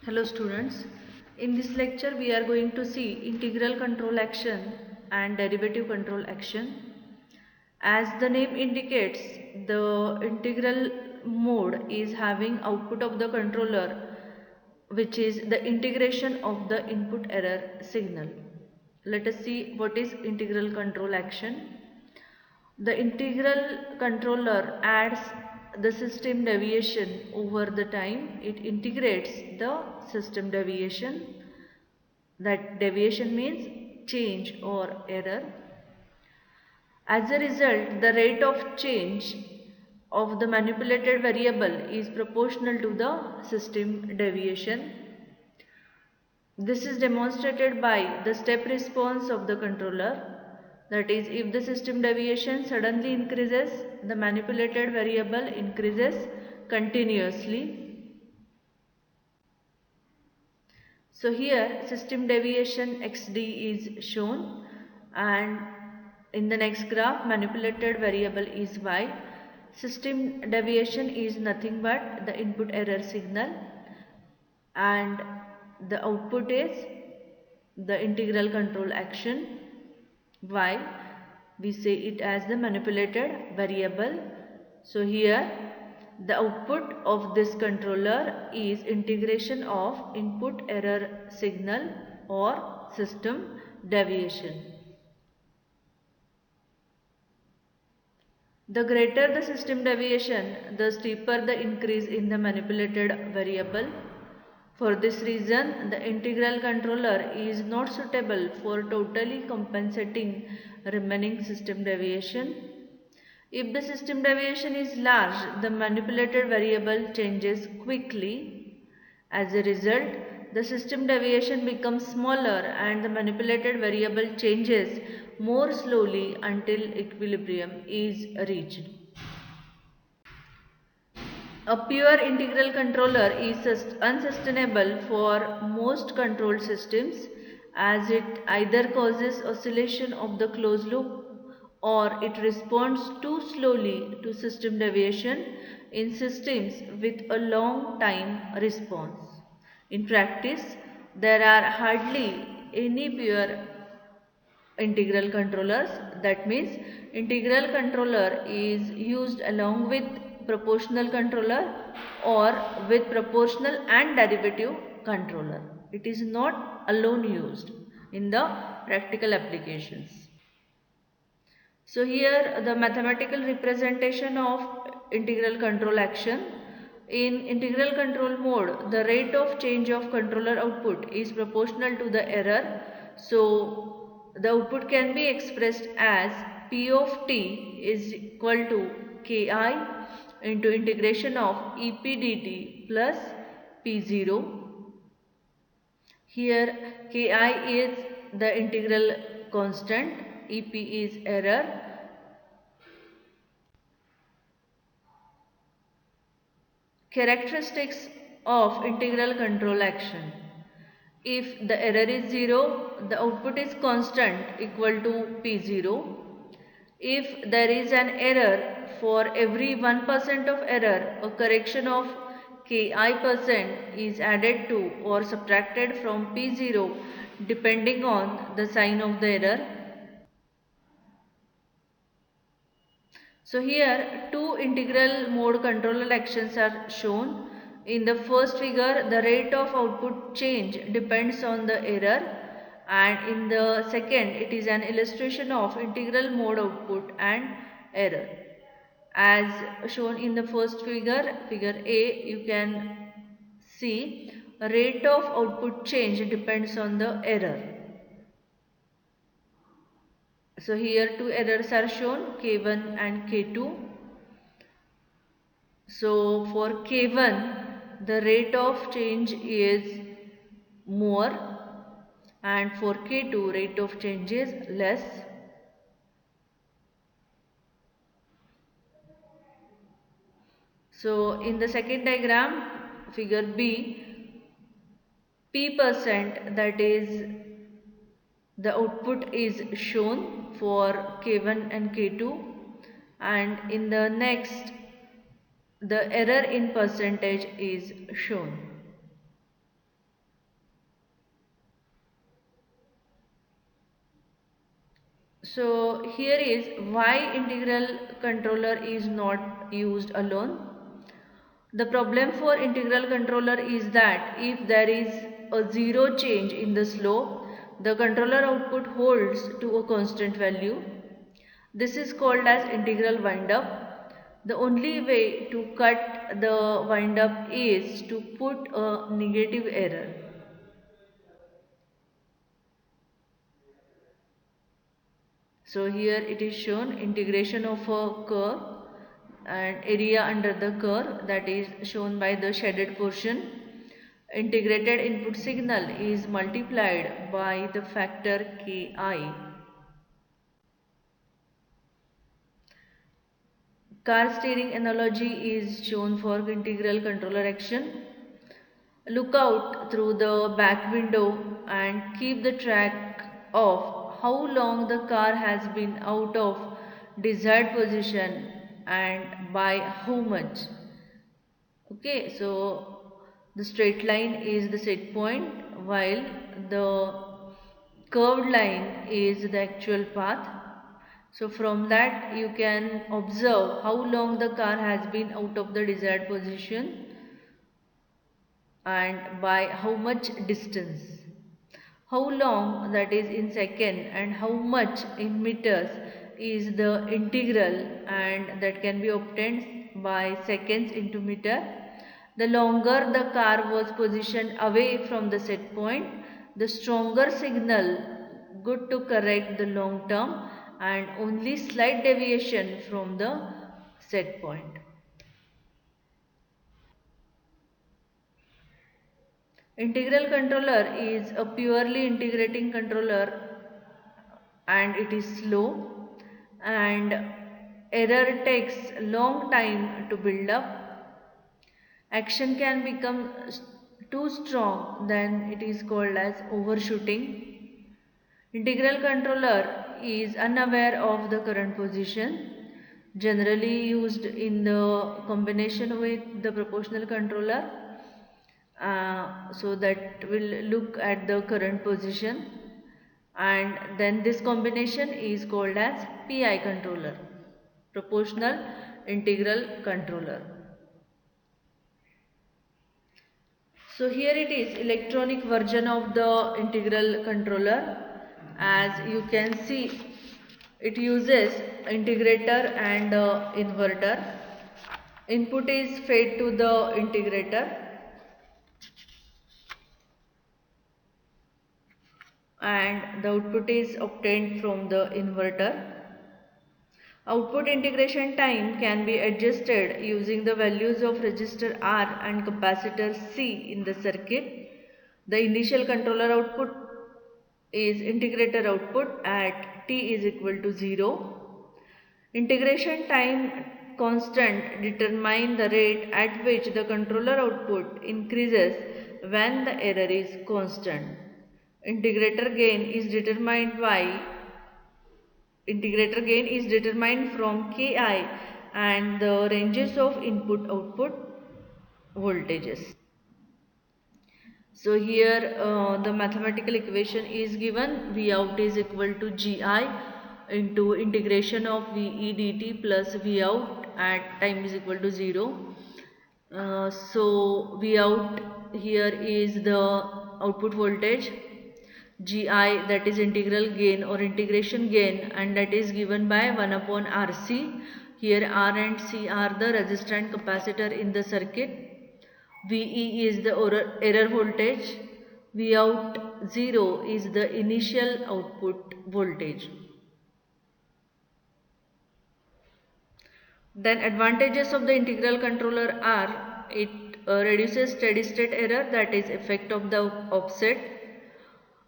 Hello students, in this lecture we are going to see integral control action and derivative control action. As the name indicates, the integral mode is having output of the controller, which is the integration of the input error signal. Let us see what is integral control action. The integral controller adds the system deviation over the time. It integrates the system deviation. That deviation means change or error. As a result, the rate of change of the manipulated variable is proportional to the system deviation. This is demonstrated by the step response of the controller. That is, if the system deviation suddenly increases, the manipulated variable increases continuously. So here system deviation xd is shown, and in the next graph manipulated variable is y. System deviation is nothing but the input error signal, and the output is the integral control action. Why? We say it as the manipulated variable. So here the output of this controller is integration of input error signal or system deviation. The greater the system deviation, the steeper the increase in the manipulated variable. For this reason, the integral controller is not suitable for totally compensating remaining system deviation. If the system deviation is large, the manipulated variable changes quickly. As a result, the system deviation becomes smaller and the manipulated variable changes more slowly until equilibrium is reached. A pure integral controller is unsustainable for most control systems, as it either causes oscillation of the closed loop or it responds too slowly to system deviation in systems with a long time response. In practice, there are hardly any pure integral controllers. That means integral controller is used along with proportional controller or with proportional and derivative controller. It is not alone used in the practical applications. So here the mathematical representation of integral control action. In integral control mode, the rate of change of controller output is proportional to the error. So the output can be expressed as P of t is equal to Ki into integration of EP dt plus P0. Here Ki is the integral constant, EP is error. Characteristics of integral control action. If the error is 0, the output is constant equal to P0. If there is an error, for every 1% of error, a correction of Ki% is added to or subtracted from P0 depending on the sign of the error. So here two integral mode controller actions are shown. In the first figure, the rate of output change depends on the error, and in the second it is an illustration of integral mode output and error. As shown in the first figure, figure A, you can see rate of output change depends on the error. So here two errors are shown, K1 and K2. So for K1 the rate of change is more, and for K2 rate of change is less. So in the second diagram, figure B, P%, that is the output is shown for K1 and K2, and in the next the error in percentage is shown. So here is why integral controller is not used alone. The problem for integral controller is that if there is a zero change in the slope, the controller output holds to a constant value. This is called as integral windup. The only way to cut the windup is to put a negative error. So here it is shown integration of a curve and area under the curve, that is shown by the shaded portion. Integrated input signal is multiplied by the factor Ki. Car steering analogy is shown for integral controller action. Look out through the back window and keep the track of how long the car has been out of desired position and by how much. Okay, so the straight line is the set point while the curved line is the actual path. So from that you can observe how long the car has been out of the desired position and by how much distance. How long, that is in second, and how much in meters is the integral, and that can be obtained by seconds into meter. The longer the car was positioned away from the set point, the stronger signal good to correct the long term and only slight deviation from the set point. Integral controller is a purely integrating controller and it is slow and error takes long time to build up. Action can become too strong, then it is called as overshooting. Integral controller is unaware of the current position, generally used in the combination with the proportional controller. So that will look at the current position, and then this combination is called as PI controller, proportional integral controller. So here it is electronic version of the integral controller. As you can see, it uses integrator and inverter. Input is fed to the integrator and the output is obtained from the inverter. Output integration time can be adjusted using the values of resistor R and capacitor C in the circuit. The initial controller output is integrator output at t is equal to 0. Integration time constant determine the rate at which the controller output increases when the error is constant. Integrator gain is determined from Ki and the ranges of input output voltages. So here the mathematical equation is given. V out is equal to Gi into integration of Ve dt plus V out at time is equal to 0. So V out here is the output voltage, Gi, that is integral gain or integration gain, and that is given by 1 upon Rc. Here R and C are the resistor and capacitor in the circuit. Ve is the error voltage. V out 0 is the initial output voltage. Then advantages of the integral controller are it reduces steady state error, that is effect of the offset.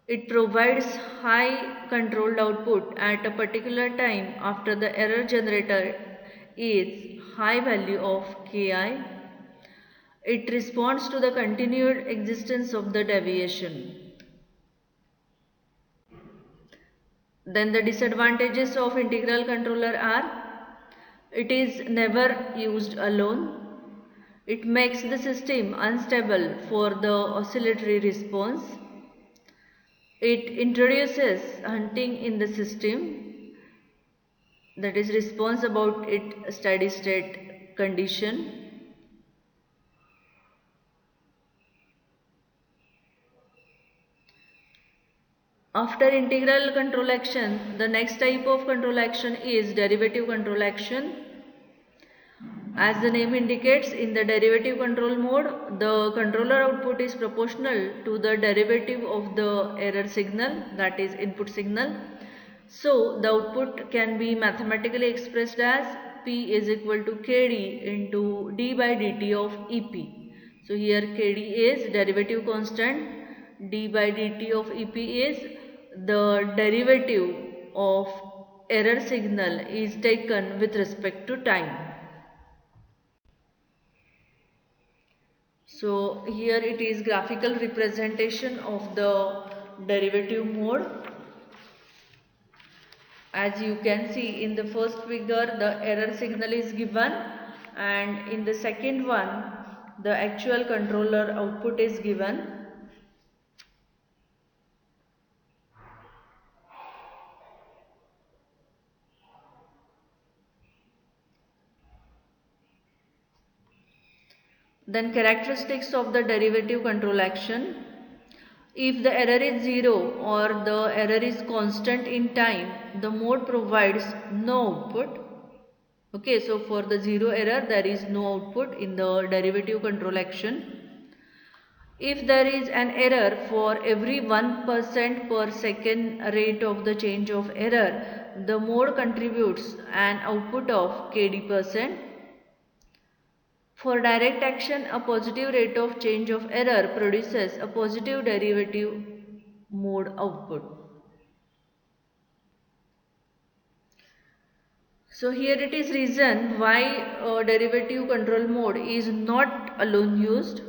It provides high controlled output at a particular time after the error generator is high value of Ki. It responds to the continued existence of the deviation. Then the disadvantages of integral controller are it is never used alone. It makes the system unstable for the oscillatory response. It introduces hunting in the system. that is response about its steady state condition. After integral control action, the next type of control action is derivative control action. As the name indicates, in the derivative control mode, the controller output is proportional to the derivative of the error signal, that is input signal. So, the output can be mathematically expressed as P is equal to Kd into d by dt of Ep. So, here Kd is derivative constant, d by dt of Ep is the derivative of error signal is taken with respect to time. So here it is graphical representation of the derivative mode. As you can see in the first figure, the error signal is given, and in the second one the actual controller output is given. Then characteristics of the derivative control action. If the error is 0 or the error is constant in time, the mode provides no output. Okay, so for the 0 error, there is no output in the derivative control action. If there is an error for every 1% per second rate of the change of error, the mode contributes an output of kd%. For direct action, a positive rate of change of error produces a positive derivative mode output. So here it is reason why derivative control mode is not alone used.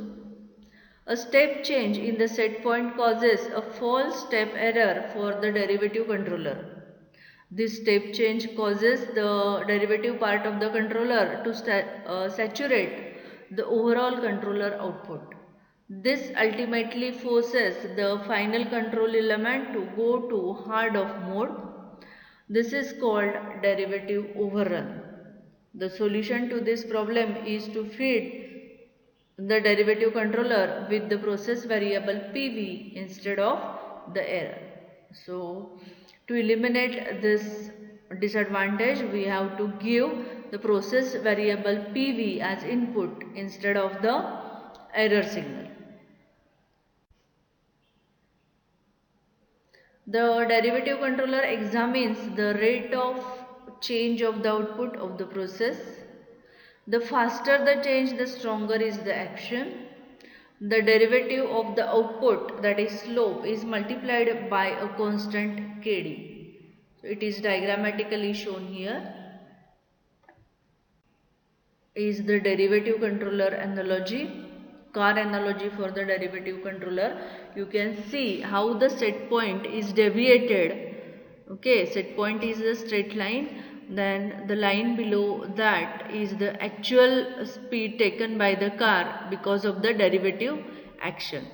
A step change in the set point causes a false step error for the derivative controller. This step change causes the derivative part of the controller to saturate the overall controller output. This ultimately forces the final control element to go to hard off mode. This is called derivative overrun. The solution to this problem is to feed the derivative controller with the process variable PV instead of the error. So, to eliminate this disadvantage, we have to give the process variable PV as input instead of the error signal. The derivative controller examines the rate of change of the output of the process. The faster the change, the stronger is the action. The derivative of the output, that is slope, is multiplied by a constant Kd. So it is diagrammatically shown here. Is the derivative controller analogy, car analogy for the derivative controller. You can see how the set point is deviated. Okay, set point is a straight line, then the line below that is the actual speed taken by the car because of the derivative action.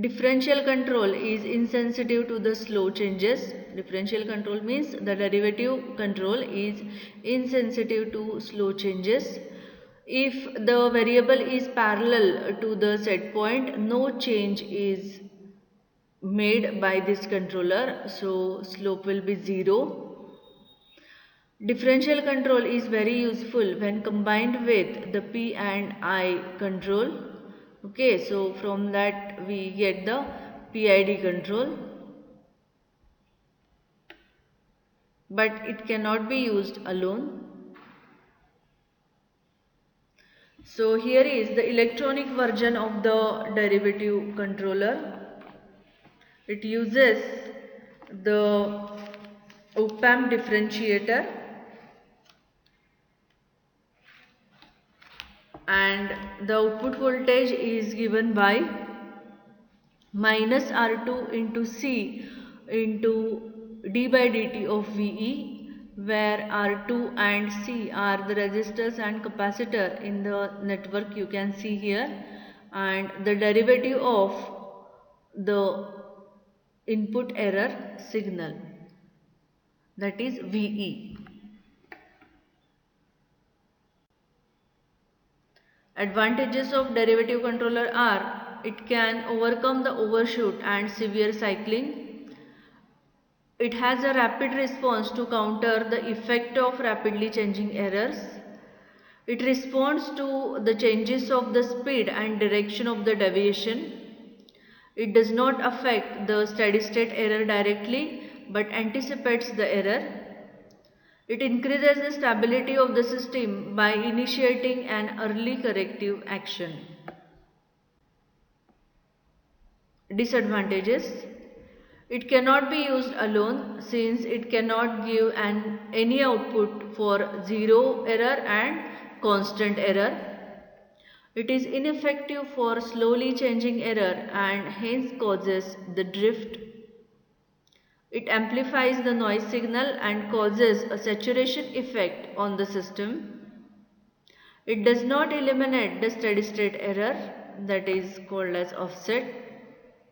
Differential control is insensitive to the slow changes. Differential control means the derivative control is insensitive to slow changes. If the variable is parallel to the set point, no change is made by this controller, so slope will be 0. Differential control is very useful when combined with the P and I control. Okay, so from that we get the PID control, but it cannot be used alone. So here is the electronic version of the derivative controller. It uses the op-amp differentiator and the output voltage is given by minus R2 into C into d by dt of VE, where R2 and C are the resistors and capacitor in the network you can see here, and the derivative of the input error signal, that is VE. Advantages of derivative controller are: it can overcome the overshoot and severe cycling. It has a rapid response to counter the effect of rapidly changing errors. It responds to the changes of the speed and direction of the deviation. It does not affect the steady state error directly but anticipates the error. It increases the stability of the system by initiating an early corrective action. Disadvantages: it cannot be used alone since it cannot give any output for zero error and constant error. It is ineffective for slowly changing error and hence causes the drift. It amplifies the noise signal and causes a saturation effect on the system. It does not eliminate the steady state error, that is called as offset.